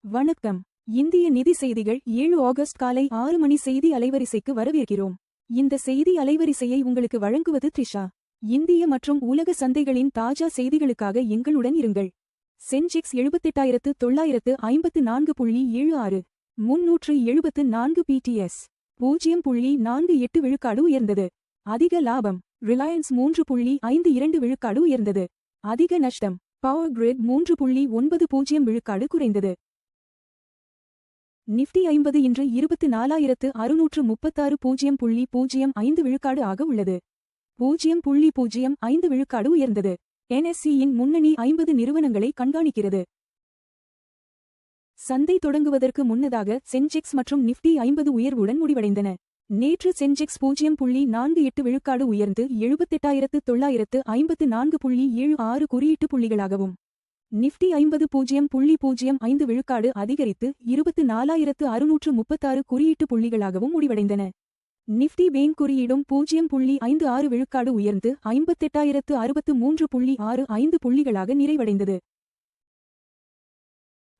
வணக்கம். இந்திய நிதி செய்திகள் 7 ஆகஸ்ட் காலை 6 மணி செய்தி அலைவரிசைக்கு வரவேற்கிறோம். இந்த செய்தி அலைவரிசையை உங்களுக்கு வழங்குவது த்ரிஷா. இந்திய மற்றும் உலக சந்தைகளின் தாஜா செய்திகளுக்காக எங்களுடன் இருங்கள். சென்செக்ஸ் 78,954.76 374 பிடிஎஸ் 0.48 விழுக்காடு உயர்ந்தது. அதிக லாபம் ரிலையன்ஸ் 3.52 விழுக்காடு உயர்ந்தது. அதிக நஷ்டம் பவர் கிரிட் 3.90 விழுக்காடு குறைந்தது. நிஃப்டி 50 இன்று 24,636.05 விழுக்காடு ஆக உள்ளது. 0.05 விழுக்காடு உயர்ந்தது. NSE-யின் முன்னணி 50 நிறுவனங்களை கண்காணிக்கிறது. சந்தை தொடங்குவதற்கு முன்னதாக சென்செக்ஸ் மற்றும் நிஃப்டி 50 உயர்வுடன் முடிவடைந்தன. நேற்று சென்செக்ஸ் 0.48 விழுக்காடு உயர்ந்து 78,954.76 குறியீட்டு புள்ளிகளாகவும், நிஃப்டி 50 0.05 விழுக்காடு அதிகரித்து 24,636 குறியீட்டு புள்ளிகளாகவும் முடிவடைந்தன. நிஃப்டி பேங்க் குறியீடும் 0.56 விழுக்காடு உயர்ந்து 58,063.65 புள்ளிகளாக நிறைவடைந்தது.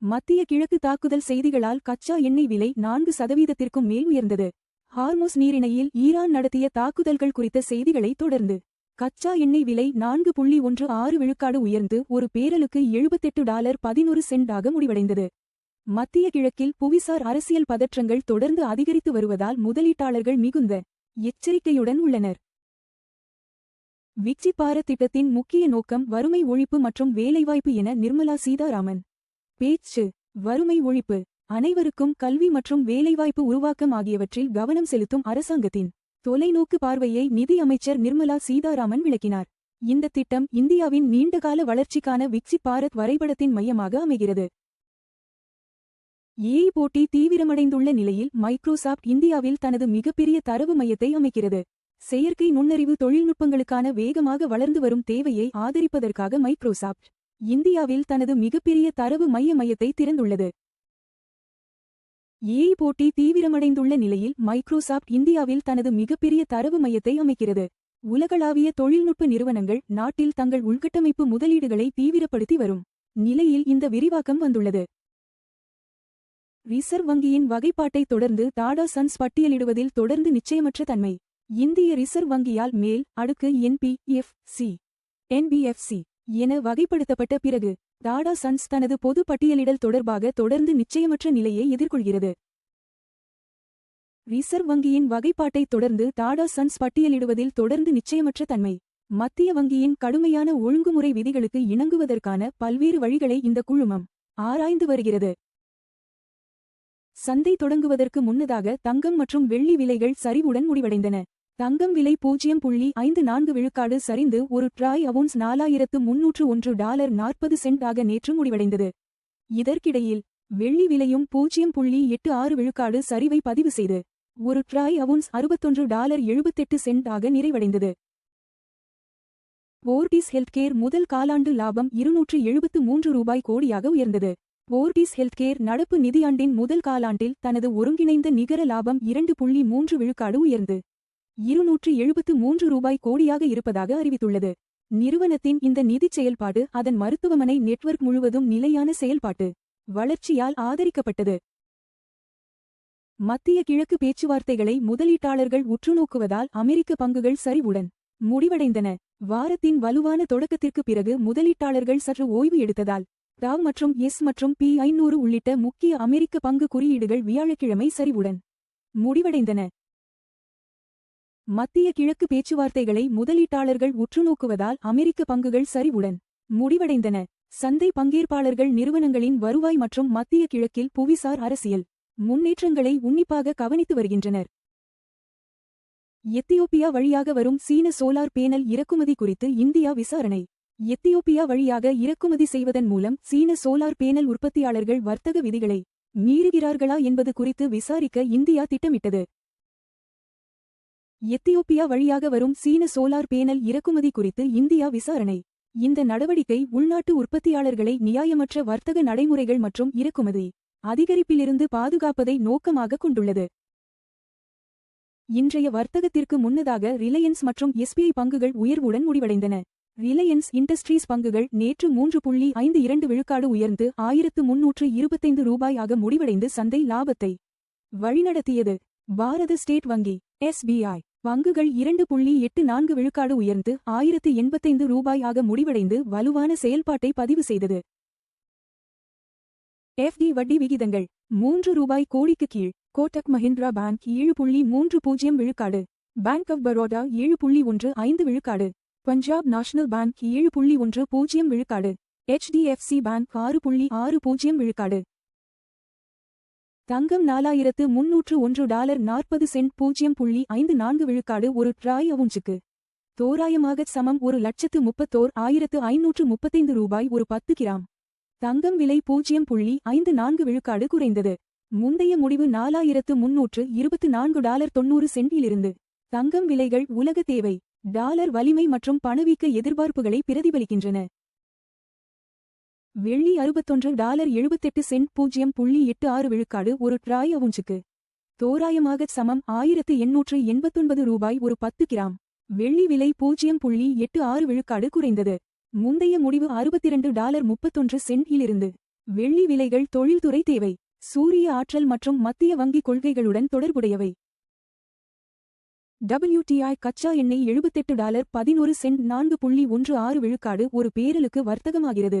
மத்திய கிழக்கு தாக்குதல் செய்திகளால் கச்சா எண்ணெய் விலை 4% மேல் உயர்ந்தது. ஹார்முஸ் நீரிணையில் ஈரான் நடத்திய தாக்குதல்கள் குறித்த செய்திகளை தொடர்ந்து கச்சா எண்ணெய் விலை 4.16 விழுக்காடு உயர்ந்து ஒரு பேரலுக்கு $78.11 முடிவடைந்தது. மத்திய கிழக்கில் புவிசார் அரசியல் பதற்றங்கள் தொடர்ந்து அதிகரித்து வருவதால் முதலீட்டாளர்கள் மிகுந்த எச்சரிக்கையுடன் உள்ளனர். விக்சித் பாரத் திட்டத்தின் முக்கிய நோக்கம் வறுமை ஒழிப்பு மற்றும் வேலைவாய்ப்பு என நிர்மலா சீதாராமன் பேச்சு. வறுமை ஒழிப்பு, அனைவருக்கும் கல்வி மற்றும் வேலைவாய்ப்பு உருவாக்கம் ஆகியவற்றில் கவனம் செலுத்தும் அரசாங்கத்தின் தொலைநோக்கு பார்வையை நிதி அமைச்சர் நிர்மலா சீதாராமன் விளக்கினார். இந்த திட்டம் இந்தியாவின் நீண்டகால வளர்ச்சிக்கான விக்சித் பாரத் வரைபடத்தின் மையமாக அமைகிறது. ஏஐ போட்டி தீவிரமடைந்துள்ள நிலையில் மைக்ரோசாப்ட் இந்தியாவில் தனது மிகப்பெரிய தரவு மையத்தை அமைக்கிறது. செயற்கை நுண்ணறிவு தொழில்நுட்பங்களுக்கான வேகமாக வளர்ந்து வரும் தேவையை ஆதரிப்பதற்காக மைக்ரோசாப்ட் இந்தியாவில் தனது மிகப்பெரிய தரவு மையத்தை திறந்துள்ளது. ஏஐ போட்டி தீவிரமடைந்துள்ள நிலையில் மைக்ரோசாப்ட் இந்தியாவில் தனது மிகப்பெரிய தரவு மையத்தை அமைக்கிறது. உலகளாவிய தொழில்நுட்ப நிறுவனங்கள் நாட்டில் தங்கள் உள்கட்டமைப்பு முதலீடுகளை தீவிரப்படுத்தி வரும் நிலையில் இந்த விரிவாக்கம் வந்துள்ளது. ரிசர்வ் வங்கியின் வகைப்பாட்டை தொடர்ந்து டாடா சன்ஸ் பட்டியலிடுவதில் தொடர்ந்து நிச்சயமற்ற தன்மை. இந்திய ரிசர்வ் வங்கியால் மேல் அடுக்கு NBFC என வகைப்படுத்தப்பட்ட பிறகு டாடா சன்ஸ் தனது பொது பட்டியலிடல் தொடர்பாக தொடர்ந்து நிச்சயமற்ற நிலையை எதிர்கொள்கிறது. ரிசர்வ் வங்கியின் வகைப்பாட்டை தொடர்ந்து டாடா சன்ஸ் பட்டியலிடுவதில் தொடர்ந்து நிச்சயமற்ற தன்மை. மத்திய வங்கியின் கடுமையான ஒழுங்குமுறை விதிகளுக்கு இணங்குவதற்கான பல்வேறு வழிகளை இந்த குழுமம் ஆராய்ந்து வருகிறது. சந்தை தொடங்குவதற்கு முன்னதாக தங்கம் மற்றும் வெள்ளி விலைகள் சரிவுடன் முடிவடைந்தன. தங்கம் விலை 0.54 விழுக்காடு சரிந்து ஒரு ட்ராய் அவுன்ஸ் $4,301.40 ஆக நேற்று முடிவடைந்தது. இதற்கிடையில் வெள்ளி விலையும் 0.86 விழுக்காடு சரிவை பதிவு செய்து ஒரு ட்ராய் அவுன்ஸ் $61.78 ஆக நிறைவடைந்தது. போர்டிஸ் ஹெல்த்கேர் முதல் காலாண்டு லாபம் ₹273 கோடியாக உயர்ந்தது. போர்டிஸ் ஹெல்த்கேர் நடப்பு நிதியாண்டின் முதல் காலாண்டில் தனது ஒருங்கிணைந்த நிகர லாபம் 2.3 விழுக்காடு உயர்ந்து ₹273 கோடியாக இருப்பதாக அறிவித்துள்ளது. நிறுவனத்தின் இந்த நிதிச் செயல்பாடு அதன் மருத்துவமனை நெட்வொர்க் முழுவதும் நிலையான செயல்பாட்டு வளர்ச்சியால் ஆதரிக்கப்பட்டது. மத்திய கிழக்கு பேச்சுவார்த்தைகளை முதலீட்டாளர்கள் உற்றுநோக்குவதால் அமெரிக்க பங்குகள் சரிவுடன் முடிவடைந்தன. வாரத்தின் வலுவான தொடக்கத்திற்கு பிறகு முதலீட்டாளர்கள் சற்று ஓய்வு எடுத்ததால் டாவ் மற்றும் S&P 500 உள்ளிட்ட முக்கிய அமெரிக்க பங்கு குறியீடுகள் வியாழக்கிழமை சரிவுடன் முடிவடைந்தன. மத்திய கிழக்கு பேச்சுவார்த்தைகளை முதலீட்டாளர்கள் உற்றுநோக்குவதால் அமெரிக்க பங்குகள் சரிவுடன் முடிவடைந்தன. சந்தை பங்கேற்பாளர்கள் நிறுவனங்களின் வருவாய் மற்றும் மத்திய கிழக்கில் புவிசார் அரசியல் முன்னேற்றங்களை உன்னிப்பாக கவனித்து வருகின்றனர். எத்தியோப்பியா வழியாக வரும் சீன சோலார் பேனல் இறக்குமதி குறித்து இந்தியா விசாரணை. எத்தியோப்பியா வழியாக இறக்குமதி செய்வதன் மூலம் சீன சோலார் பேனல் உற்பத்தியாளர்கள் வர்த்தக விதிகளை மீறுகிறார்களா என்பது குறித்து விசாரிக்க இந்தியா திட்டமிட்டது. எத்தியோப்பியா வழியாக வரும் சீன சோலார் பேனல் இறக்குமதி குறித்து இந்தியா விசாரணை. இந்த நடவடிக்கை உள்நாட்டு உற்பத்தியாளர்களை நியாயமற்ற வர்த்தக நடைமுறைகள் மற்றும் இறக்குமதி அதிகரிப்பிலிருந்து பாதுகாப்பதை நோக்கமாக கொண்டுள்ளது. இன்றைய வர்த்தகத்திற்கு முன்னதாக ரிலையன்ஸ் மற்றும் SBI பங்குகள் உயர்வுடன் முடிவடைந்தன. ரிலையன்ஸ் இண்டஸ்ட்ரீஸ் பங்குகள் நேற்று 3.52 விழுக்காடு உயர்ந்து ரூ. 1325 ஆக முடிவடைந்து சந்தை லாபத்தை வழிநடத்தியது. பாரத ஸ்டேட் வங்கி SBI பங்குகள் 2.84 விழுக்காடு உயர்ந்து ரூ. 1085 ஆக முடிவடைந்து வலுவான செயல்பாட்டை பதிவு செய்தது. FD வட்டி விகிதங்கள் ரூ. 3 கோடிக்கு கீழ். கோட்டக் மஹிந்திரா பேங்க் 7.30 விழுக்காடு, பேங்க் ஆஃப் பரோடா 7.15 விழுக்காடு, பஞ்சாப் நேஷனல் பேங்க் 7.10 விழுக்காடு, HDFC பேங்க் 6.60 விழுக்காடு. தங்கம் $4,301.40 0.54 விழுக்காடு ஒரு ட்ராய் அவுன்ஸுக்கு. தோராயமாகச் சமம் $1,31,535 ஒரு 10 கிராம். தங்கம் விலை 0.54 விழுக்காடு குறைந்தது. முந்தைய முடிவு $4,324.90 தங்கம் விலைகள் உலக தேவை, டாலர் வலிமை மற்றும் பணவீக்க எதிர்பார்ப்புகளை பிரதிபலிக்கின்றன. வெள்ளி $61.78 0.86 விழுக்காடு ஒரு ட்ராய் அவுன்ஸுக்கு. தோராயமாகச் சமம் $1,889 ஒரு 10 கிராம். வெள்ளி விலை 0.86 விழுக்காடு குறைந்தது. முந்தைய முடிவு $62.31 வெள்ளி விலைகள் தொழில்துறை தேவை, சூரிய ஆற்றல் மற்றும் மத்திய வங்கி கொள்கைகளுடன் தொடர்புடையவை. WTI கச்சா எண்ணெய் $78.11 4.16 விழுக்காடு ஒரு பேரலுக்கு வர்த்தகமாகிறது.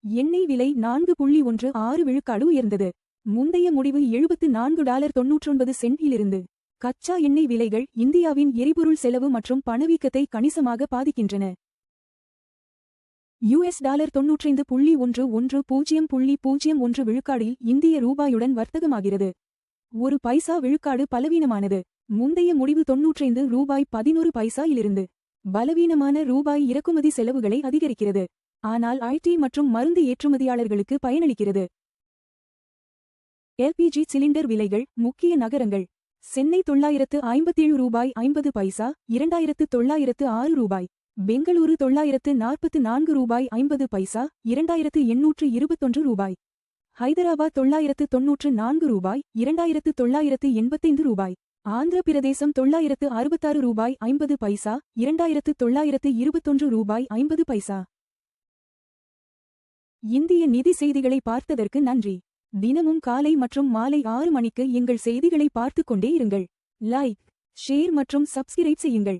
எண்ணெய் விலை 4.16 விழுக்காடு உயர்ந்தது. முந்தைய முடிவு $74.99 கச்சா எண்ணெய் விலைகள் இந்தியாவின் எரிபொருள் செலவு மற்றும் பணவீக்கத்தை கணிசமாக பாதிக்கின்றன. $95.11 0.01 விழுக்காடில் இந்திய ரூபாயுடன் வர்த்தகமாகிறது. ஒரு பைசா விழுக்காடு பலவீனமானது. முந்தைய முடிவு $93.11 பலவீனமான ரூபாய் இறக்குமதி செலவுகளை அதிகரிக்கிறது, ஆனால் IT மற்றும் மருந்து ஏற்றுமதியாளர்களுக்கு பயனளிக்கிறது. LPG சிலிண்டர் விலைகள் முக்கிய நகரங்கள். சென்னை $957.50 $2,906. பெங்களூரு $944.50 $2,821. ஹைதராபாத் $994 $2,985. ஆந்திர பிரதேசம் $966.50 $2,921.50. இந்திய நிதி செய்திகளை பார்த்ததற்கு நன்றி. தினமும் காலை மற்றும் மாலை 6 மணிக்கு எங்கள் செய்திகளை பார்த்துக் கொண்டே இருங்கள். லைக், ஷேர் மற்றும் சப்ஸ்கிரைப் செய்யுங்கள்.